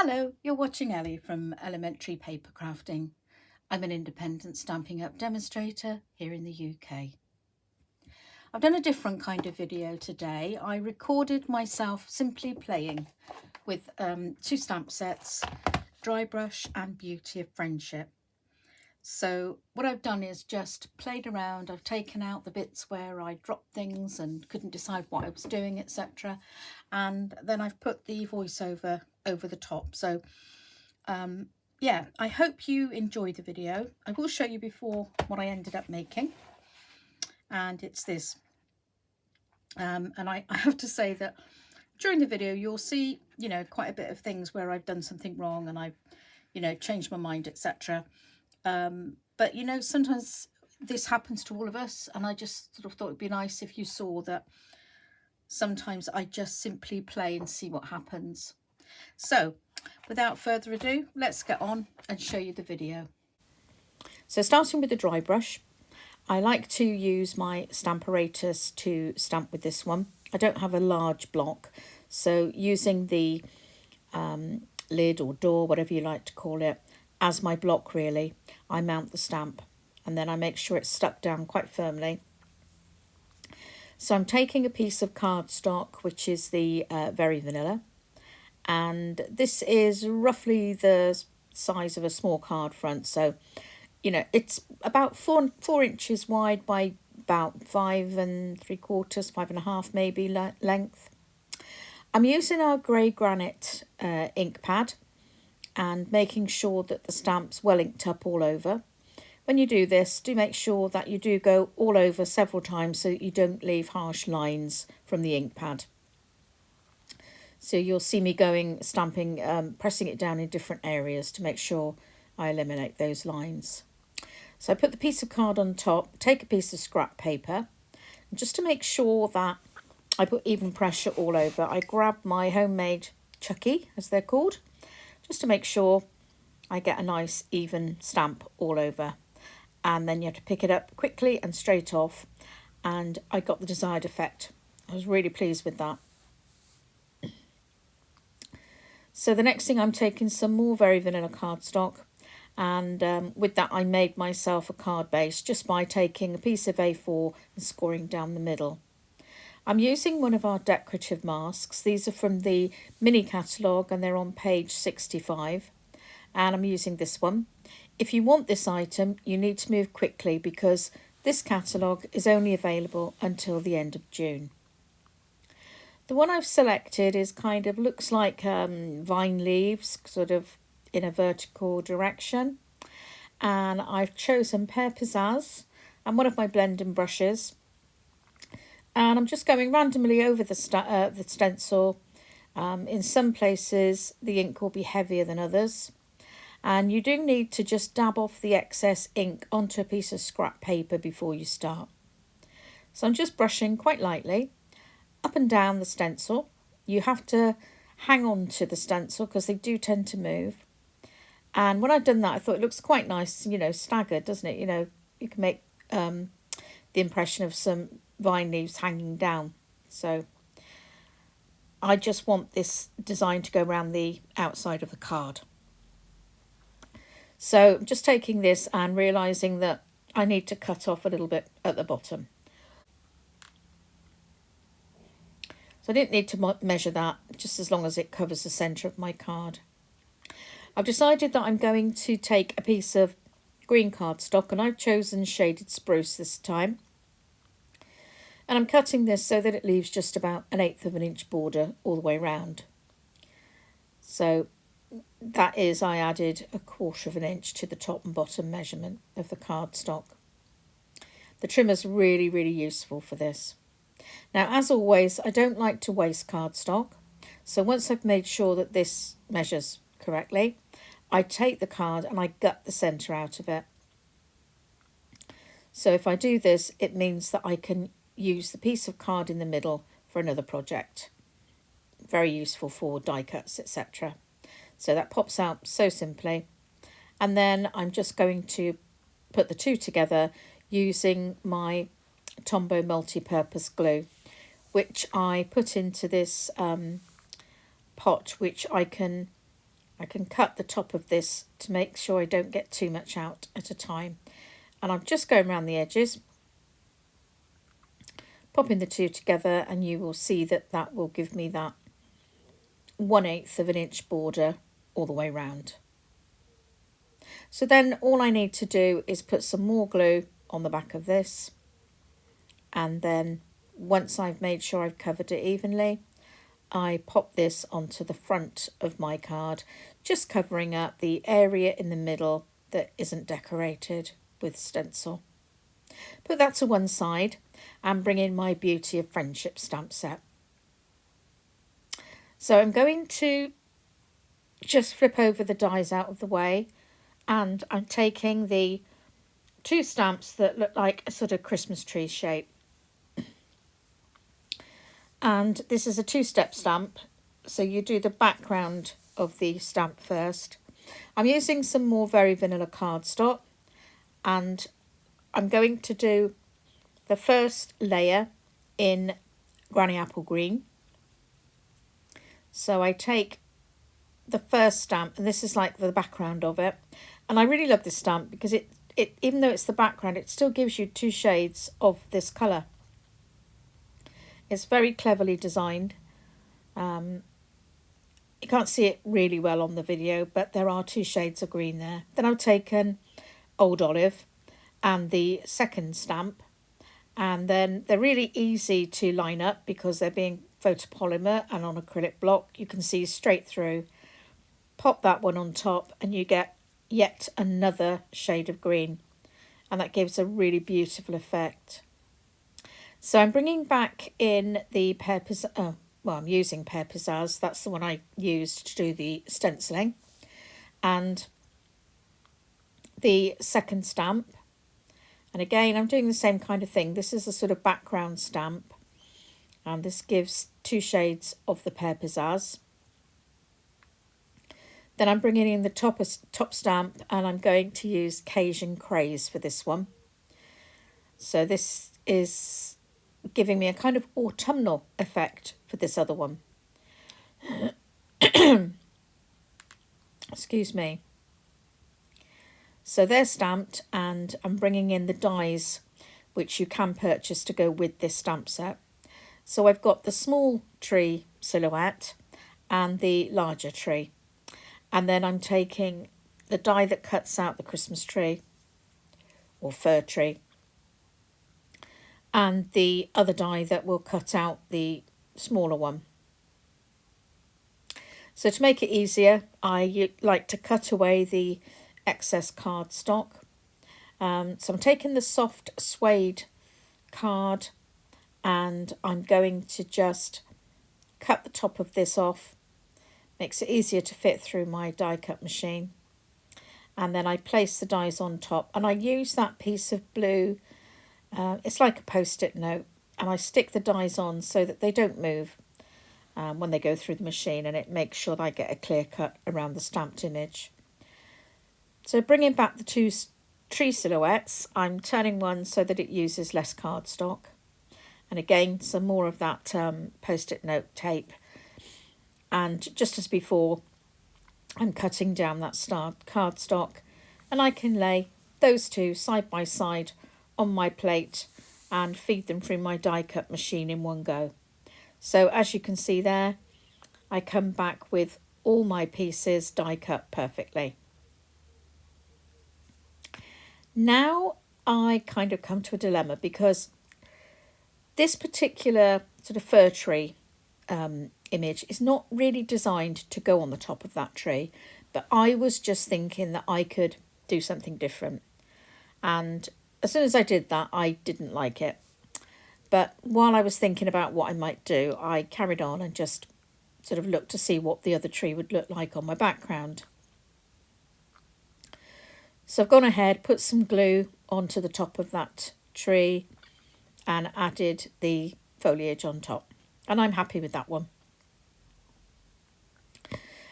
Hello, you're watching Ellie from Ellymentry Papercrafting. I'm an independent Stampin' Up demonstrator here in the UK. I've done a different kind of video today. I recorded myself simply playing with two stamp sets, Drybrush and Beauty of Friendship. So what I've done is just played around. I've taken out the bits where I dropped things and couldn't decide what I was doing, etc. And then I've put the voiceover over the top. So yeah, I hope you enjoy the video. I will show you before what I ended up making, and it's this. And I have to say that during the video you'll see, quite a bit of things where I've done something wrong and I've, changed my mind, etc. But sometimes this happens to all of us, and I just sort of thought it'd be nice if you saw that sometimes I just simply play and see what happens. So without further ado, let's get on and show you the video. So starting with the dry brush, I like to use my Stamparatus to stamp with this one. I don't have a large block, so using the lid or door, whatever you like to call it, as my block really, I mount the stamp and then I make sure it's stuck down quite firmly. So I'm taking a piece of cardstock, which is the Very Vanilla, and this is roughly the size of a small card front. So, it's about 4 inches wide by about 5 3/4, 5.5 maybe length. I'm using our grey granite ink pad and making sure that the stamp's well inked up all over. When you do this, do make sure that you do go all over several times so that you don't leave harsh lines from the ink pad. So you'll see me stamping, pressing it down in different areas to make sure I eliminate those lines. So I put the piece of card on top, take a piece of scrap paper, and just to make sure that I put even pressure all over, I grab my homemade chucky, as they're called, just to make sure I get a nice even stamp all over. And then you have to pick it up quickly and straight off, and I got the desired effect. I was really pleased with that. So the next thing, I'm taking some more Very Vanilla cardstock, and with that I made myself a card base just by taking a piece of A4 and scoring down the middle. I'm using one of our decorative masks. These are from the mini catalogue and they're on page 65, and I'm using this one. If you want this item, you need to move quickly because this catalogue is only available until the end of June. The one I've selected is looks like vine leaves, sort of in a vertical direction. And I've chosen Pear Pizzazz and one of my blending brushes. And I'm just going randomly over the stencil. In some places, the ink will be heavier than others. And you do need to just dab off the excess ink onto a piece of scrap paper before you start. So I'm just brushing quite lightly up and down the stencil. You have to hang on to the stencil because they do tend to move. And when I've done that, I thought it looks quite nice, staggered, doesn't it? You can make the impression of some vine leaves hanging down. So I just want this design to go around the outside of the card. So I'm just taking this and realising that I need to cut off a little bit at the bottom. So I didn't need to measure that, just as long as it covers the centre of my card. I've decided that I'm going to take a piece of green cardstock, and I've chosen shaded spruce this time. And I'm cutting this so that it leaves just about 1/8 of an inch border all the way round. So that is, I added 1/4 of an inch to the top and bottom measurement of the cardstock. The trimmer's really, really useful for this. Now, as always, I don't like to waste cardstock. So once I've made sure that this measures correctly, I take the card and I gut the centre out of it. So if I do this, it means that I can use the piece of card in the middle for another project. Very useful for die cuts, etc. So that pops out so simply. And then I'm just going to put the two together using my Tombow multi-purpose glue, which I put into this pot, which I can I can cut the top of this to make sure I don't get too much out at a time. And I'm just going around the edges, popping the two together, and you will see that that will give me that 1/8 of an inch border all the way round. So then all I need to do is put some more glue on the back of this, and then once I've made sure I've covered it evenly, I pop this onto the front of my card, just covering up the area in the middle that isn't decorated with stencil. Put that to one side and bring in my Beauty of Friendship stamp set. So I'm going to just flip over the dies out of the way, and I'm taking the two stamps that look like a sort of Christmas tree shape. And this is a two-step stamp, so you do the background of the stamp first. I'm using some more Very Vanilla cardstock, and I'm going to do the first layer in Granny Apple Green. So I take the first stamp, and this is like the background of it. And I really love this stamp because it even though it's the background, it still gives you two shades of this colour. It's very cleverly designed. You can't see it really well on the video, but there are two shades of green there. Then I've taken Old Olive and the second stamp, and then they're really easy to line up because they're being photopolymer and on acrylic block. You can see straight through. Pop that one on top and you get yet another shade of green, and that gives a really beautiful effect. So I'm bringing back in the Pear Pizzazz, I'm using Pear Pizzazz, that's the one I used to do the stenciling, and the second stamp. And again, I'm doing the same kind of thing. This is a sort of background stamp, and this gives two shades of the Pear Pizzazz. Then I'm bringing in the top stamp, and I'm going to use Cajun Craze for this one. So this is giving me a kind of autumnal effect for this other one. Excuse me. So they're stamped, and I'm bringing in the dies which you can purchase to go with this stamp set. So I've got the small tree silhouette and the larger tree. And then I'm taking the die that cuts out the Christmas tree or fir tree, and the other die that will cut out the smaller one. So to make it easier, I like to cut away the excess cardstock. So I'm taking the soft suede card, and I'm going to just cut the top of this off. Makes it easier to fit through my die cut machine. And then I place the dies on top, and I use that piece of blue, it's like a post-it note, and I stick the dies on so that they don't move when they go through the machine, and it makes sure that I get a clear cut around the stamped image. So bringing back the two tree silhouettes, I'm turning one so that it uses less cardstock. And again, some more of that post-it note tape. And just as before, I'm cutting down that cardstock, and I can lay those two side by side on my plate and feed them through my die cut machine in one go. So as you can see there, I come back with all my pieces die cut perfectly. Now I kind of come to a dilemma, because this particular sort of fir tree image is not really designed to go on the top of that tree, but I was just thinking that I could do something different. And as soon as I did that, I didn't like it. But while I was thinking about what I might do, I carried on and just sort of looked to see what the other tree would look like on my background. So I've gone ahead, put some glue onto the top of that tree and added the foliage on top. And I'm happy with that one.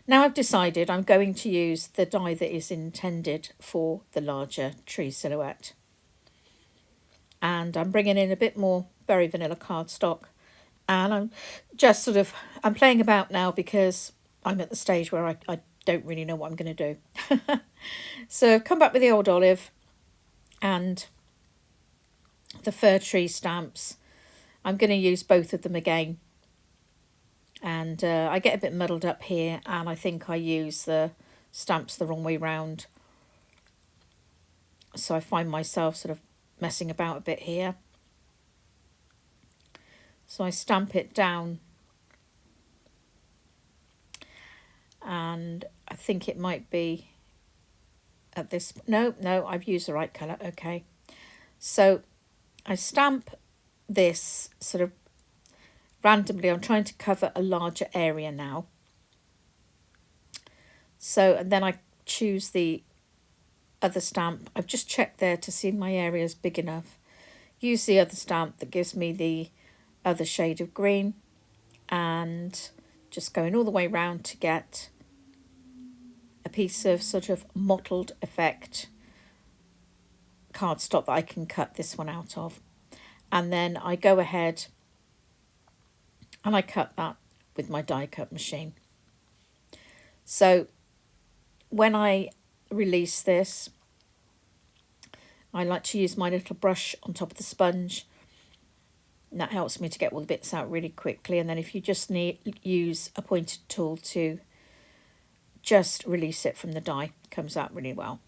Now I've decided I'm going to use the die that is intended for the larger tree silhouette. And I'm bringing in a bit more Very Vanilla cardstock. And I'm just I'm playing about now, because I'm at the stage where I don't really know what I'm going to do. So I've come back with the old olive and the fir tree stamps. I'm going to use both of them again. And I get a bit muddled up here, and I think I use the stamps the wrong way round. So I find myself sort of messing about a bit here. So I stamp it down. And I think it might be at this... No, I've used the right colour. Okay. So I stamp this sort of randomly. I'm trying to cover a larger area now. So, and then I choose the other stamp. I've just checked there to see my area is big enough. Use the other stamp that gives me the other shade of green, and just going all the way around to get a piece of sort of mottled effect cardstock that I can cut this one out of. And then I go ahead and I cut that with my die cut machine. So when I release this, I like to use my little brush on top of the sponge. And that helps me to get all the bits out really quickly. And then if you just use a pointed tool to just release it from the die, it comes out really well.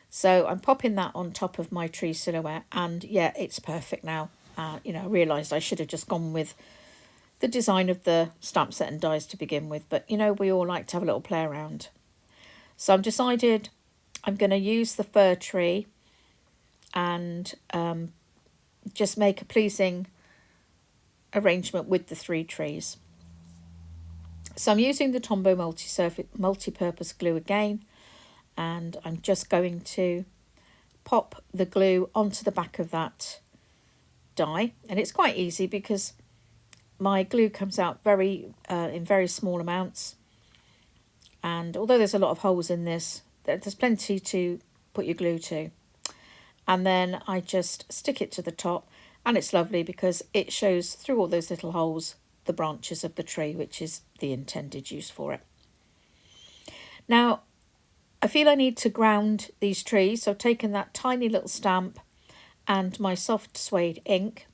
So I'm popping that on top of my tree silhouette, and yeah, it's perfect now. You know, I realised I should have just gone with the design of the stamp set and dies to begin with, but you know, we all like to have a little play around. So I've decided I'm going to use the fir tree and just make a pleasing arrangement with the 3 trees. So I'm using the Tombow multi-purpose glue again, and I'm just going to pop the glue onto the back of that die. And it's quite easy because my glue comes out in very small amounts, and although there's a lot of holes in this, there's plenty to put your glue to. And then I just stick it to the top, and it's lovely because it shows through all those little holes the branches of the tree, which is the intended use for it. Now I feel I need to ground these trees, so I've taken that tiny little stamp and my soft suede ink.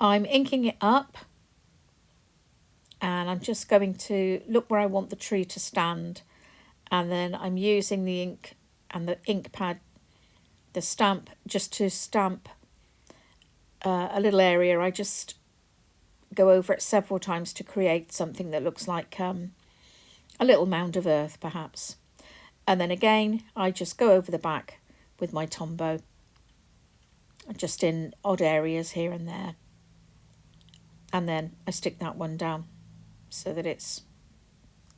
I'm inking it up, and I'm just going to look where I want the tree to stand, and then I'm using the ink and the ink pad, the stamp, just to stamp a little area. I just go over it several times to create something that looks like a little mound of earth perhaps. And then again I just go over the back with my Tombow, just in odd areas here and there, and then I stick that one down so that it's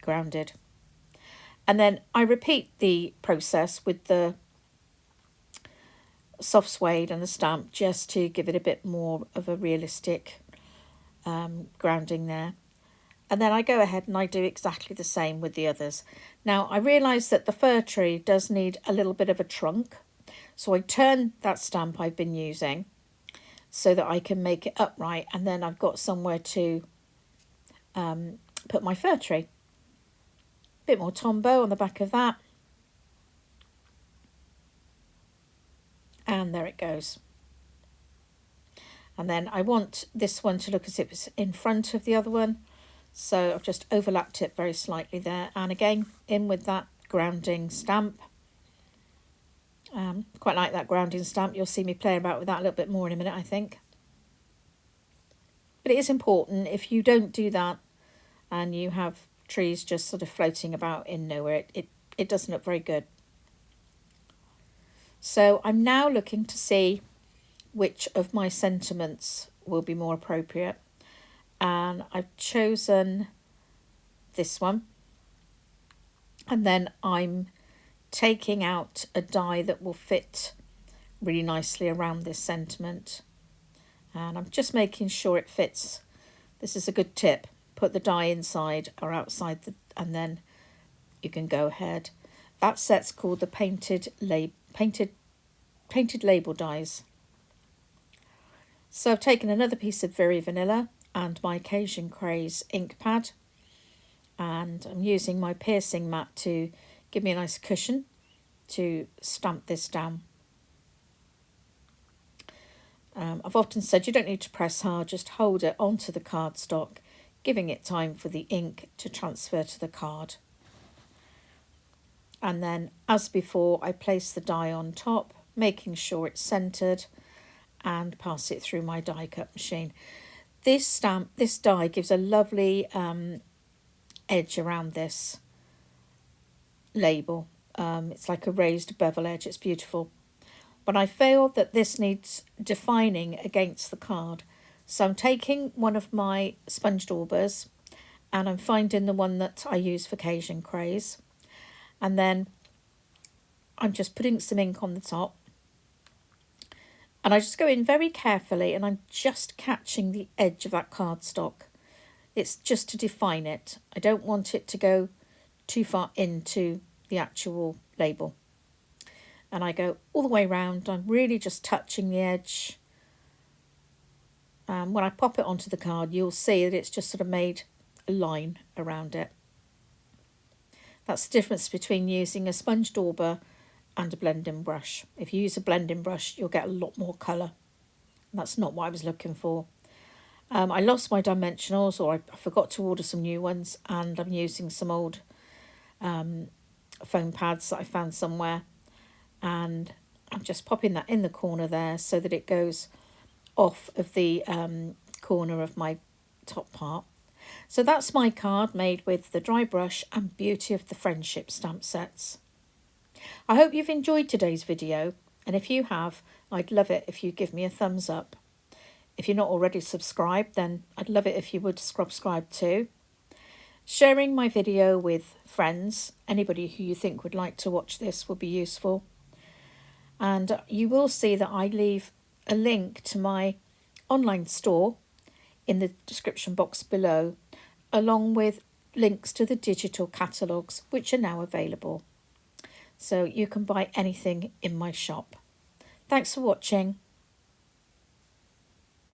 grounded. And then I repeat the process with the soft suede and the stamp, just to give it a bit more of a realistic grounding there. And then I go ahead and I do exactly the same with the others. Now I realise that the fir tree does need a little bit of a trunk, so I turn that stamp I've been using so that I can make it upright, and then I've got somewhere to put my fir tree. Bit more Tombow on the back of that, and there it goes. And then I want this one to look as if it's in front of the other one, so I've just overlapped it very slightly there, and again in with that grounding stamp. Quite like that grounding stamp. You'll see me play about with that a little bit more in a minute, I think. But it is important. If you don't do that and you have trees just sort of floating about in nowhere, it doesn't look very good. So I'm now looking to see which of my sentiments will be more appropriate, and I've chosen this one, and then I'm taking out a die that will fit really nicely around this sentiment, and I'm just making sure it fits. This is a good tip: put the die inside or outside and then you can go ahead. That set's called the painted label dies. So I've taken another piece of Very Vanilla, and my Occasion Craze ink pad, and I'm using my piercing mat to give me a nice cushion to stamp this down. I've often said you don't need to press hard, just hold it onto the cardstock, giving it time for the ink to transfer to the card. And then, as before, I place the die on top, making sure it's centred, and pass it through my die cut machine. This die gives a lovely edge around this label. It's like a raised bevel edge. It's beautiful. But I feel that this needs defining against the card. So I'm taking one of my sponge daubers and I'm finding the one that I use for Occasion Craze. And then I'm just putting some ink on the top. And I just go in very carefully and I'm just catching the edge of that cardstock. It's just to define it. I don't want it to go too far into the actual label. And I go all the way around. I'm really just touching the edge. When I pop it onto the card, you'll see that it's just sort of made a line around it. That's the difference between using a sponge dauber and a blending brush. If you use a blending brush, you'll get a lot more colour. That's not what I was looking for. I lost my dimensionals, or I forgot to order some new ones, and I'm using some old foam pads that I found somewhere. And I'm just popping that in the corner there so that it goes off of the corner of my top part. So that's my card made with the Drybrush and Beauty of the Friendship stamp sets. I hope you've enjoyed today's video, and if you have, I'd love it if you give me a thumbs up. If you're not already subscribed, then I'd love it if you would subscribe too. Sharing my video with friends, anybody who you think would like to watch this would be useful. And you will see that I leave a link to my online store in the description box below, along with links to the digital catalogues which are now available. So you can buy anything in my shop. Thanks for watching.